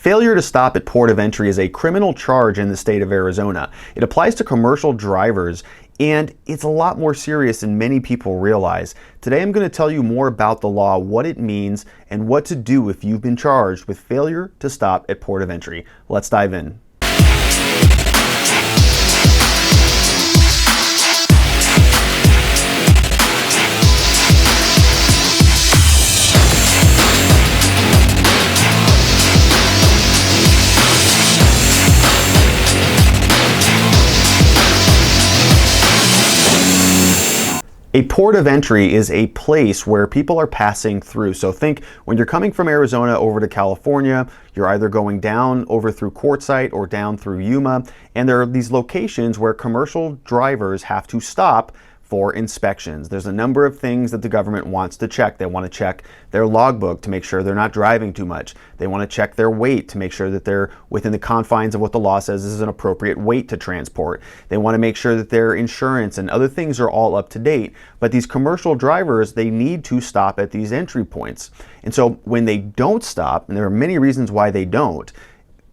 Failure to stop at port of entry is a criminal charge in the state of Arizona. It applies to commercial drivers, and it's a lot more serious than many people realize. Today I'm going to tell you more about the law, what it means, and what to do if you've been charged with failure to stop at port of entry. Let's dive in. A port of entry is a place where people are passing through. So think when you're coming from Arizona over to California, you're either going down over through Quartzsite or down through Yuma, and there are these locations where commercial drivers have to stop for inspections. There's a number of things that the government wants to check. They want to check their logbook to make sure they're not driving too much. They want to check their weight to make sure that they're within the confines of what the law says is an appropriate weight to transport. They want to make sure that their insurance and other things are all up to date. But these commercial drivers, they need to stop at these entry points. And so when they don't stop, and there are many reasons why they don't,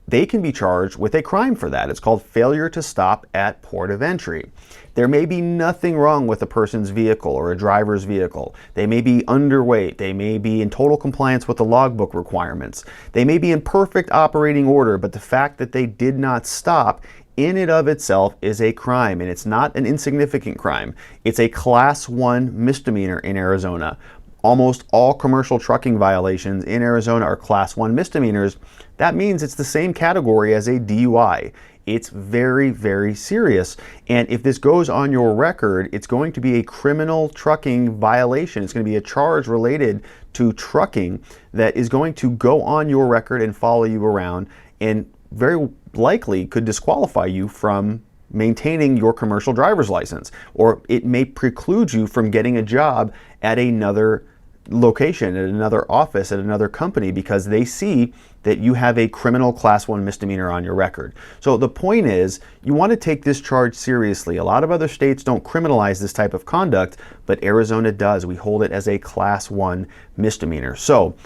they can be charged with a crime for that. It's called failure to stop at port of entry. There may be nothing wrong with a person's vehicle or a driver's vehicle. They may be underweight. They may be in total compliance with the logbook requirements. They may be in perfect operating order, but the fact that they did not stop in and of itself is a crime, and it's not an insignificant crime. It's a Class 1 misdemeanor in Arizona. Almost all commercial trucking violations in Arizona are Class 1 misdemeanors. That means it's the same category as a DUI. It's very, very serious. And if this goes on your record, it's going to be a criminal trucking violation. It's going to be a charge related to trucking that is going to go on your record and follow you around, and very likely could disqualify you from maintaining your commercial driver's license, or it may preclude you from getting a job at another location, at another office, at another company, because they see that you have a criminal Class 1 misdemeanor on your record. So the point is, you want to take this charge seriously. A lot of other states don't criminalize this type of conduct, but Arizona does. We hold it as a Class 1 misdemeanor. So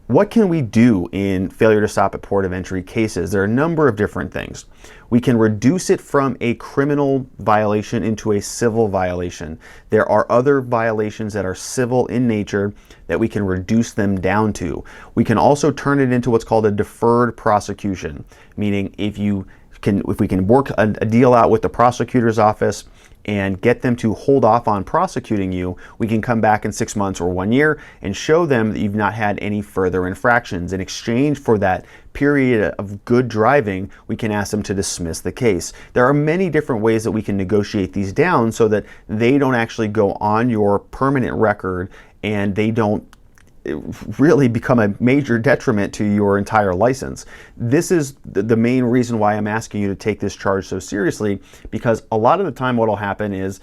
what can we do in failure to stop at port of entry cases? There are a number of different things. We can reduce it from a criminal violation into a civil violation. There are other violations that are civil in nature that we can reduce them down to. We can also turn it into what's called a deferred prosecution, meaning if we can work a deal out with the prosecutor's office and get them to hold off on prosecuting you, we can come back in 6 months or 1 year and show them that you've not had any further infractions. In exchange for that period of good driving, we can ask them to dismiss the case. There are many different ways that we can negotiate these down so that they don't actually go on your permanent record and they don't really become a major detriment to your entire license. This is the main reason why I'm asking you to take this charge so seriously, because a lot of the time what will happen is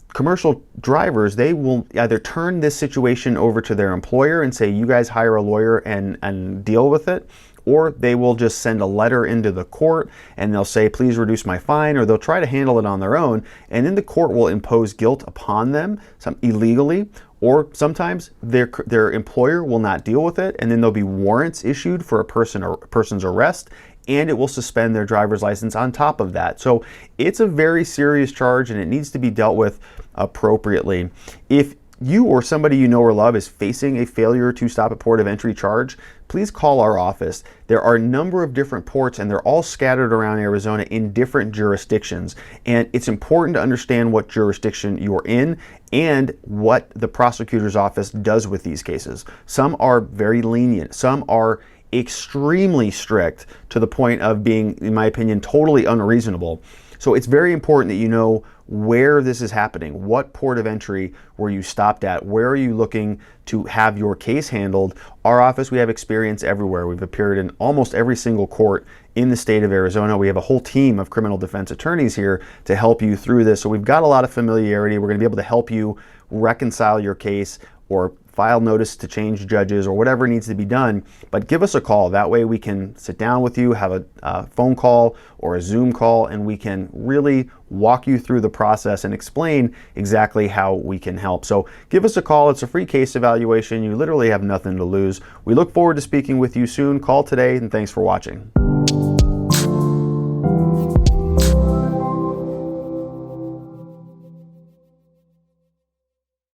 commercial drivers, they will either turn this situation over to their employer and say, you guys hire a lawyer and deal with it, or they will just send a letter into the court and they'll say, please reduce my fine, or they'll try to handle it on their own, and then the court will impose guilt upon them, illegally, or sometimes their employer will not deal with it, and then there'll be warrants issued for a person's arrest, and it will suspend their driver's license on top of that. So it's a very serious charge, and it needs to be dealt with appropriately. If you or somebody you know or love is facing a failure to stop at port of entry charge, please call our office. There are a number of different ports, and they're all scattered around Arizona in different jurisdictions. And it's important to understand what jurisdiction you're in and what the prosecutor's office does with these cases. Some are very lenient. Some are extremely strict to the point of being, in my opinion, totally unreasonable. So it's very important that you know where this is happening. What port of entry were you stopped at? Where are you looking to have your case handled? Our office, we have experience everywhere. We've appeared in almost every single court in the state of Arizona. We have a whole team of criminal defense attorneys here to help you through this. So we've got a lot of familiarity. We're going to be able to help you reconcile your case or file notice to change judges or whatever needs to be done, but give us a call. That way we can sit down with you, have a phone call or a Zoom call, and we can really walk you through the process and explain exactly how we can help. So give us a call. It's a free case evaluation. You literally have nothing to lose. We look forward to speaking with you soon. Call today, and thanks for watching.